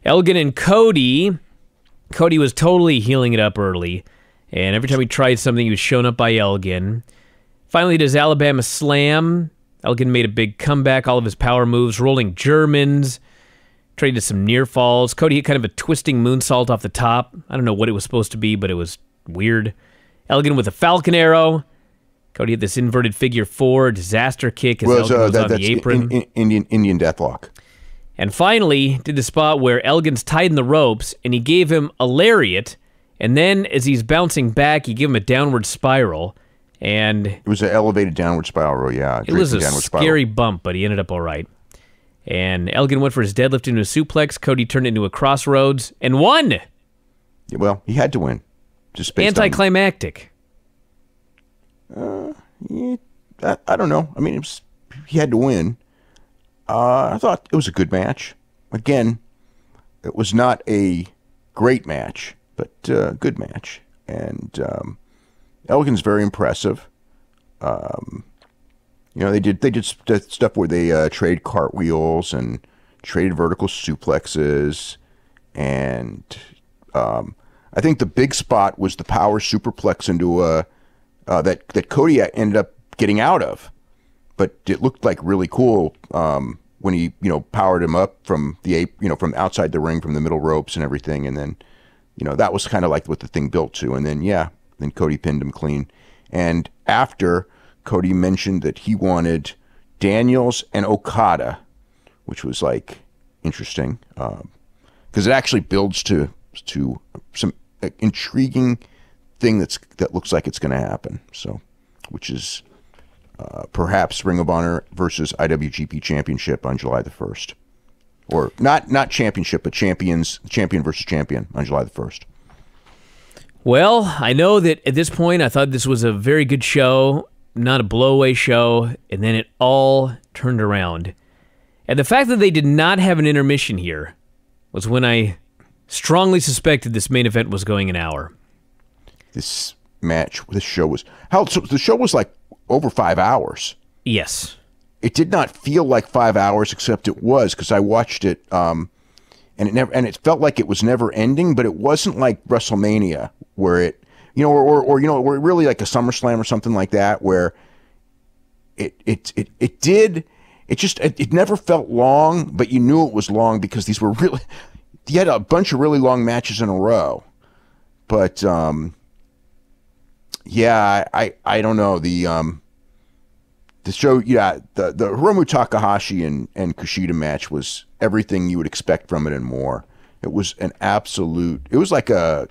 Elgin and Cody. Cody was totally healing it up early, and every time he tried something, he was shown up by Elgin. Finally, does Alabama Slam. Elgin made a big comeback, all of his power moves, rolling Germans, traded some near falls. Cody hit kind of a twisting moonsault off the top. I don't know what it was supposed to be, but it was weird. Elgin with a Falcon Arrow. Cody hit this inverted figure four, disaster kick as Elgin was on the apron. Indian Deathlock. And finally, did the spot where Elgin's tied in the ropes, and he gave him a lariat, and then as he's bouncing back, he gave him a downward spiral, and... It was an elevated downward spiral, yeah. It was a scary bump, but he ended up all right. And Elgin went for his deadlift into a suplex. Cody turned it into a crossroads, and won! Yeah, well, he had to win. Just based Anticlimactic. Yeah, I don't know. I mean, he had to win. I thought it was a good match. Again, it was not a great match, but a good match. And Elgin's very impressive. They did stuff where they traded cartwheels and traded vertical suplexes, and I think the big spot was the power superplex into a that Cody ended up getting out of. But it looked like really cool when he, powered him up from from outside the ring, from the middle ropes and everything. And then, that was kind of like what the thing built to. And then, then Cody pinned him clean. And after, Cody mentioned that he wanted Daniels and Okada, which was like interesting because it actually builds to some intriguing thing that looks like it's going to happen. So, which is. Perhaps Ring of Honor versus IWGP Championship on July the 1st. Or not championship, but champion versus champion on July the 1st. Well, I know that at this point I thought this was a very good show, not a blowaway show, and then it all turned around. And the fact that they did not have an intermission here was when I strongly suspected this main event was going an hour. This show was... So the show was like over 5 hours. Yes. It did not feel like 5 hours, except it was, because I watched it, and it felt like it was never ending, but it wasn't like WrestleMania, where it, or really like a SummerSlam or something like that, where it never felt long, but you knew it was long because these were really, you had a bunch of really long matches in a row. But yeah, I don't know, the show, the Hiromu Takahashi and Kushida match was everything you would expect from it and more. It was an absolute, it was like a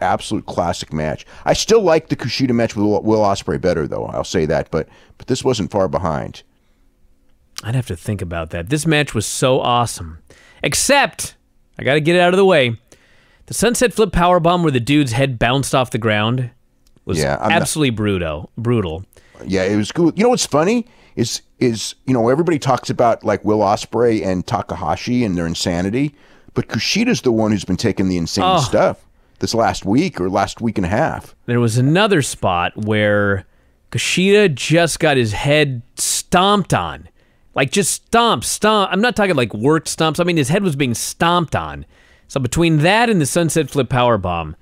absolute classic match. I still like the Kushida match with Will Ospreay better, though, I'll say that, but this wasn't far behind. I'd have to think about that. This match was so awesome. Except, I gotta get it out of the way, the Sunset Flip Powerbomb where the dude's head bounced off the ground was absolutely brutal. Yeah, it was cool. You know what's funny is everybody talks about like Will Ospreay and Takahashi and their insanity, but Kushida's the one who's been taking the insane stuff this last week or last week and a half. There was another spot where Kushida just got his head stomped on. Like just stomp. I'm not talking like worked stomps. I mean, his head was being stomped on. So between that and the Sunset Flip Powerbomb,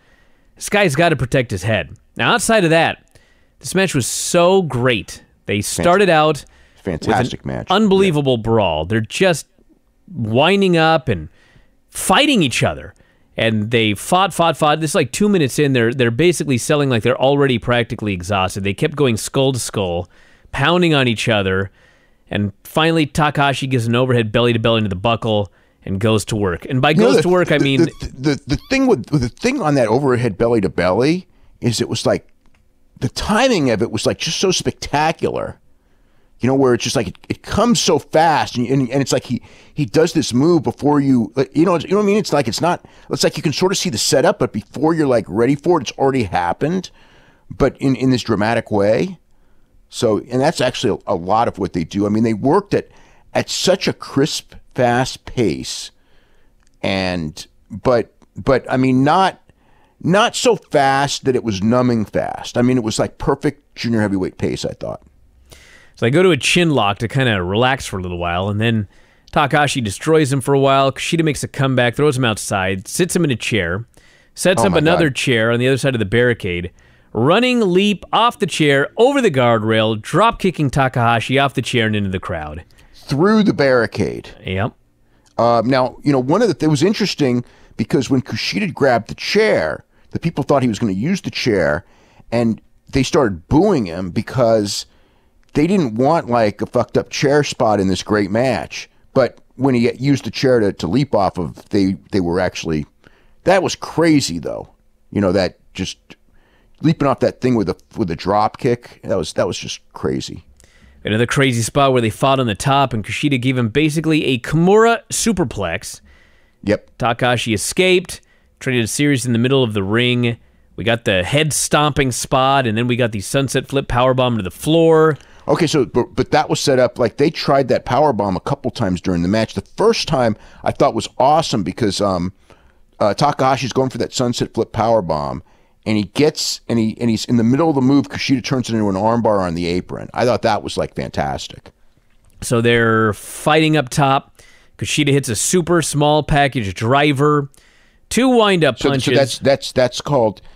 this guy's got to protect his head. Now, outside of that, this match was so great. They started out fantastic with an match, unbelievable brawl. They're just winding up and fighting each other, and they fought. This is like 2 minutes in. They're basically selling like they're already practically exhausted. They kept going skull to skull, pounding on each other, and finally Takahashi gives an overhead belly to belly into the buckle and goes to work. And by goes to work, I mean the thing on that overhead belly to belly is it was like the timing of it was like just so spectacular, where it's just like it comes so fast, and it's like he does this move before you what I mean. It's like it's like you can sort of see the setup, but before you're like ready for it, it's already happened, but in this dramatic way. So, and that's actually a lot of what they do. I mean, they worked at such a crisp, fast pace, but I mean not so fast that it was numbing fast. I mean, it was like perfect junior heavyweight pace, I thought. So I go to a chin lock to kind of relax for a little while, and then Takahashi destroys him for a while. Kushida makes a comeback, throws him outside, sits him in a chair, sets up another chair on the other side of the barricade, running leap off the chair, over the guardrail, drop-kicking Takahashi off the chair and into the crowd. Through the barricade. Yep. Now, it was interesting because when Kushida grabbed the chair, the people thought he was going to use the chair, and they started booing him because they didn't want like a fucked up chair spot in this great match. But when he used the chair to leap off of, they were actually, that was crazy though. That just leaping off that thing with a drop kick, that was just crazy. Another crazy spot where they fought on the top, and Kushida gave him basically a Kimura superplex. Yep. Takahashi escaped, traded a series in the middle of the ring. We got the head stomping spot, and then we got the sunset flip powerbomb to the floor. Okay, so but that was set up like they tried that powerbomb a couple times during the match. The first time I thought was awesome because Takahashi's going for that sunset flip powerbomb, and he's in the middle of the move. Kushida turns it into an armbar on the apron. I thought that was like fantastic. So they're fighting up top. Kushida hits a super small package driver, 2 wind-up punches. So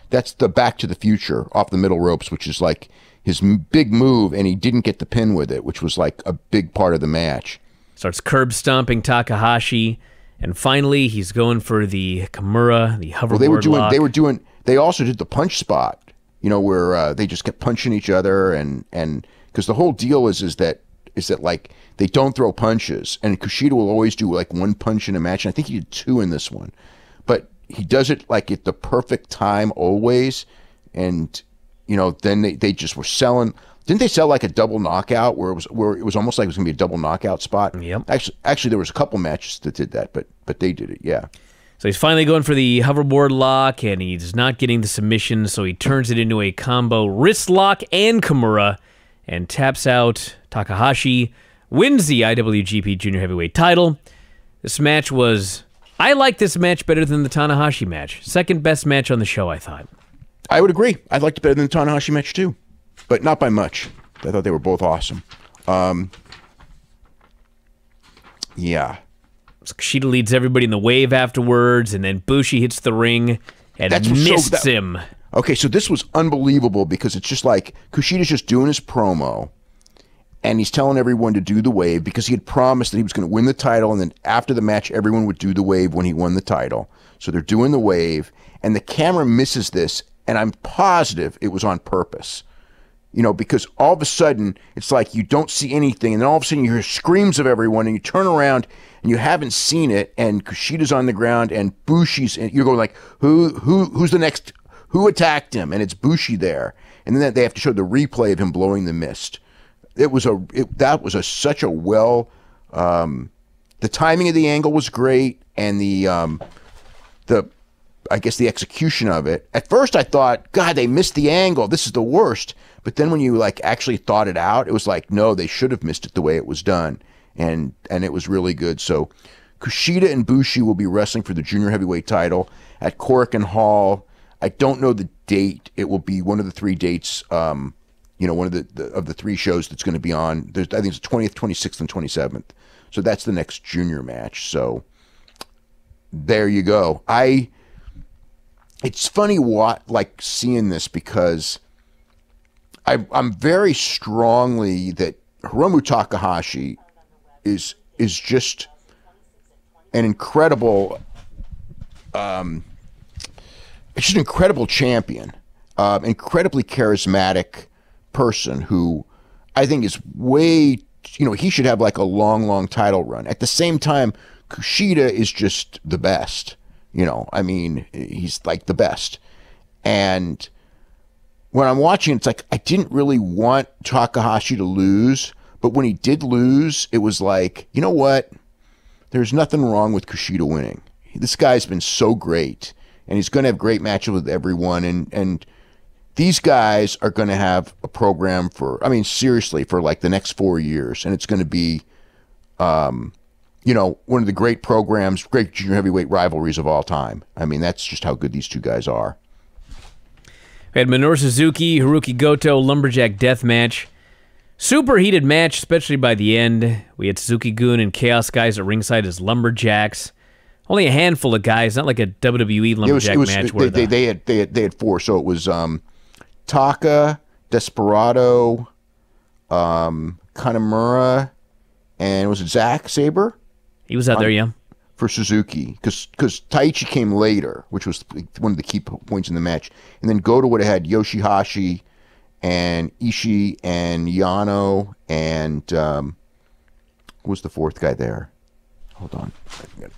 that's the Back to the Future off the middle ropes, which is like his big move, and he didn't get the pin with it, which was like a big part of the match. Starts curb stomping Takahashi, and finally he's going for the Kimura, the hoverboard lock. They also did the punch spot, where they just kept punching each other, and because the whole deal is that like they don't throw punches, and Kushida will always do like 1 punch in a match, and I think he did 2 in this one, but he does it like at the perfect time always, and then they just were selling. Didn't they sell like a double knockout where it was almost like it was gonna be a double knockout spot? Yep. Actually, there was a couple matches that did that, but they did it, yeah. So he's finally going for the hoverboard lock, and he's not getting the submission, so he turns it into a combo wrist lock and Kimura, and taps out Takahashi, wins the IWGP Junior Heavyweight title. This match was... I like this match better than the Tanahashi match. Second best match on the show, I thought. I would agree. I liked it better than the Tanahashi match too, but not by much. I thought they were both awesome. Yeah. So Kushida leads everybody in the wave afterwards, and then Bushi hits the ring and mists him. Okay, so this was unbelievable because it's just like Kushida's just doing his promo, and he's telling everyone to do the wave because he had promised that he was going to win the title, and then after the match, everyone would do the wave when he won the title. So they're doing the wave, and the camera misses this, and I'm positive it was on purpose. Because all of a sudden, it's like you don't see anything, and then all of a sudden you hear screams of everyone, and you turn around, and you haven't seen it, and Kushida's on the ground, and Bushi's, and you're going like, who's the next, who attacked him? And it's Bushi there. And then they have to show the replay of him blowing the mist. That was such a well, the timing of the angle was great, and I guess the execution of it. At first I thought, God, they missed the angle. This is the worst. But then when you like actually thought it out, it was like, no, they should have missed it the way it was done. And it was really good. So Kushida and Bushi will be wrestling for the junior heavyweight title at Korakuen Hall. I don't know the date. It will be one of the 3 dates, one of the 3 shows that's going to be on. I think it's the 20th, 26th, and 27th. So that's the next junior match. So there you go. It's funny seeing this because I'm very strongly that Hiromu Takahashi is just an incredible, it's just an incredible champion, incredibly charismatic person who I think is way, he should have like a long title run. At the same time, Kushida is just the best. He's like the best. And when I'm watching, it's like I didn't really want Takahashi to lose, but when he did lose, it was like, you know what? There's nothing wrong with Kushida winning. This guy's been so great, and he's going to have great matches with everyone, and these guys are going to have a program seriously, for like the next 4 years, and it's going to be, one of the great programs, great junior heavyweight rivalries of all time. That's just how good these 2 guys are. We had Minoru Suzuki, Hirooki Goto, Lumberjack deathmatch. Super heated match, especially by the end. We had Suzuki-gun and Chaos guys at ringside as Lumberjacks. Only a handful of guys, not like a WWE Lumberjack match. Where they had 4, so it was Taka, Desperado, Kanemaru, and was it Zack Sabre? He was out there, yeah. For Suzuki, because Taichi came later, which was one of the key points in the match. And then Goto would have had Yoshihashi and Ishii and Yano and who was the 4th guy there? Hold on. I forget.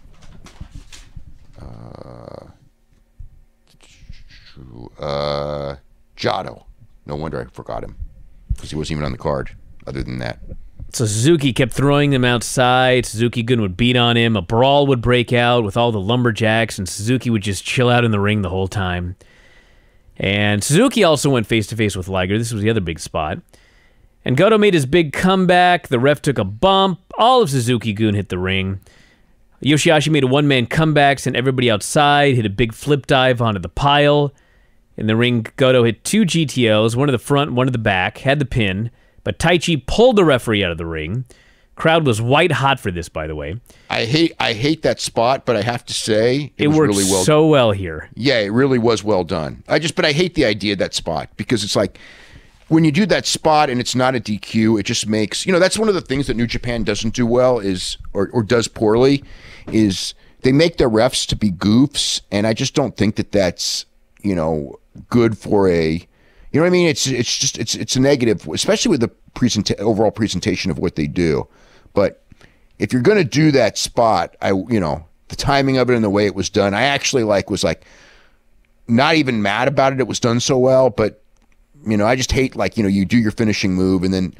Jado. No wonder I forgot him, because he wasn't even on the card other than that. So Suzuki kept throwing them outside. Suzuki-gun would beat on him. A brawl would break out with all the Lumberjacks, and Suzuki would just chill out in the ring the whole time. And Suzuki also went face-to-face with Liger. This was the other big spot. And Goto made his big comeback. The ref took a bump. All of Suzuki-gun hit the ring. Yoshihashi made a one-man comeback, sent everybody outside, hit a big flip dive onto the pile. In the ring, Goto hit 2 GTOs, one to the front, one to the back, had the pin. But Taichi pulled the referee out of the ring. Crowd was white hot for this, by the way. I hate that spot, but I have to say it worked really well. So well here. Yeah, it really was well done. But I hate the idea of that spot, because it's like when you do that spot and it's not a DQ, it just makes, that's one of the things that New Japan doesn't do well is or does poorly, is they make their refs to be goofs, and I just don't think that that's good for a. You know what I mean? It's a negative, especially with the overall presentation of what they do. But if you're going to do that spot, the timing of it and the way it was done, I actually was not even mad about it. It was done so well, but I just hate you do your finishing move and then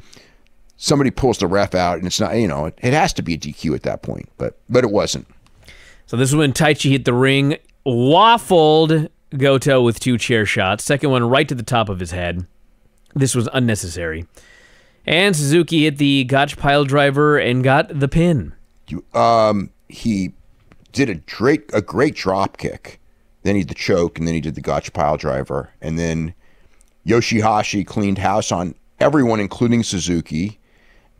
somebody pulls the ref out and it's not, it has to be a DQ at that point, but it wasn't. So this is when Taichi hit the ring, waffled Goto with 2 chair shots. Second one right to the top of his head. This was unnecessary. And Suzuki hit the Gotch pile driver and got the pin. He did a great drop kick. Then he did the choke, and then he did the Gotch pile driver. And then Yoshihashi cleaned house on everyone, including Suzuki.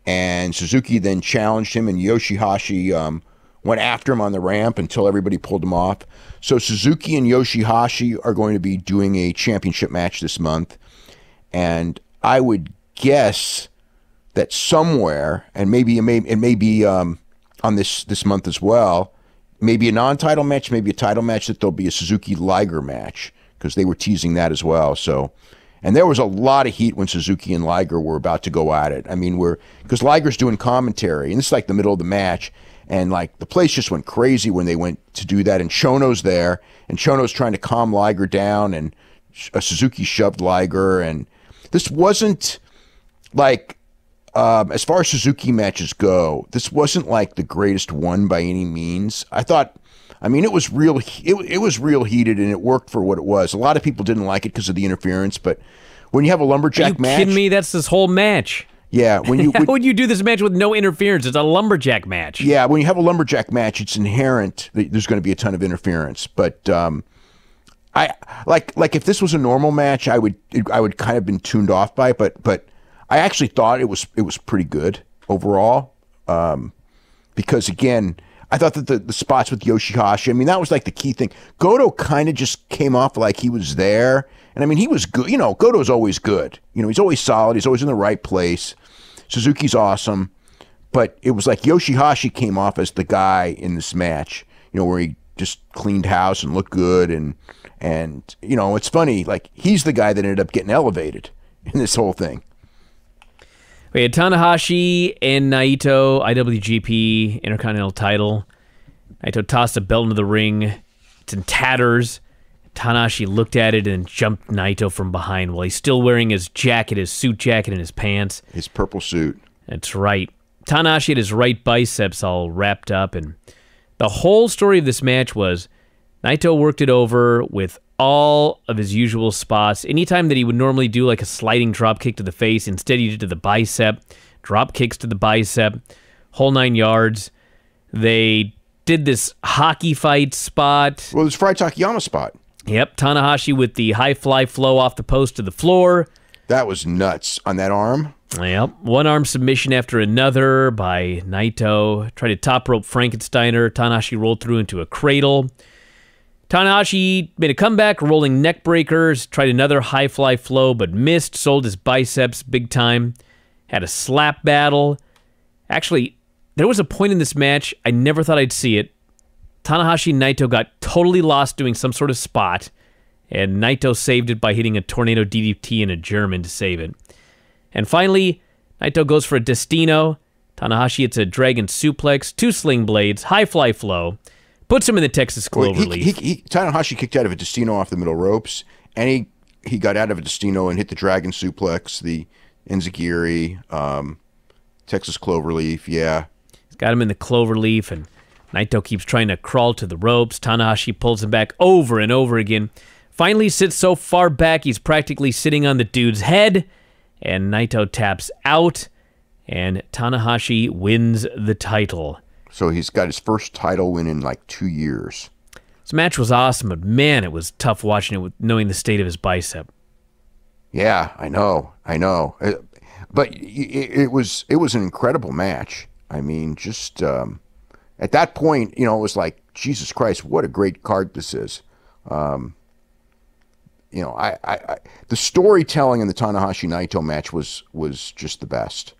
And Suzuki then challenged him, and Yoshihashi went after him on the ramp until everybody pulled him off. So Suzuki and Yoshihashi are going to be doing a championship match this month. And I would guess that somewhere, and maybe it may be on this month as well, maybe a non-title match, maybe a title match, that there'll be a Suzuki-Liger match, because they were teasing that as well. So, and there was a lot of heat when Suzuki and Liger were about to go at it. I mean, because Liger's doing commentary, and this is like the middle of the match, and the place just went crazy when they went to do that. And Chono's there, and Chono's trying to calm Liger down, and Suzuki shoved Liger. And this wasn't as far as Suzuki matches go, this wasn't the greatest one by any means. I thought, it was real. It was real heated, and it worked for what it was. A lot of people didn't like it because of the interference, but when you have a Lumberjack match, kidding me? That's this whole match. Yeah, how would you do this match with no interference? It's a Lumberjack match. Yeah, when you have a Lumberjack match, it's inherent that there's going to be a ton of interference. But I if this was a normal match, I would kind of been tuned off by it. But I actually thought it was pretty good overall, because again, I thought that the spots with Yoshihashi, that was the key thing. Goto kind of just came off like he was there, and he was good. Goto's always good. He's always solid. He's always in the right place. Suzuki's awesome, but it was Yoshihashi came off as the guy in this match, where he just cleaned house and looked good, and it's funny, he's the guy that ended up getting elevated in this whole thing. We had Tanahashi and Naito, IWGP Intercontinental title. Naito tossed a belt into the ring. It's in tatters. Tanahashi looked at it and jumped Naito from behind while he's still wearing his jacket, his suit jacket, and his pants. His purple suit. That's right. Tanahashi had his right biceps all wrapped up, and the whole story of this match was Naito worked it over with all of his usual spots. Anytime that he would normally do a sliding drop kick to the face, instead he did to the bicep, drop kicks to the bicep, whole 9 yards. They did this hockey fight spot. Well, this Fried Takayama spot. Yep, Tanahashi with the high fly flow off the post to the floor. That was nuts on that arm. Yep. One arm submission after another by Naito. Tried to top rope Frankensteiner. Tanahashi rolled through into a cradle. Tanahashi made a comeback, rolling neck breakers. Tried another high fly flow, but missed. Sold his biceps big time. Had a slap battle. Actually, there was a point in this match, I never thought I'd see it. Tanahashi and Naito got totally lost doing some sort of spot, and Naito saved it by hitting a tornado DDT and a German to save it. And finally, Naito goes for a Destino. Tanahashi hits a dragon suplex, 2 sling blades, high fly flow, puts him in the Texas Cloverleaf. Tanahashi kicked out of a Destino off the middle ropes, and he got out of a Destino and hit the dragon suplex, the Enziguri, Texas Cloverleaf, yeah. He's got him in the Cloverleaf, and Naito keeps trying to crawl to the ropes. Tanahashi pulls him back over and over again. Finally sits so far back he's practically sitting on the dude's head, and Naito taps out, and Tanahashi wins the title. So he's got his first title win in like 2 years. This match was awesome, but man, it was tough watching it with knowing the state of his bicep. Yeah, I know. But it was an incredible match. I mean, just at that point, it was like, Jesus Christ, what a great card this is. The storytelling in the Tanahashi Naito match was just the best.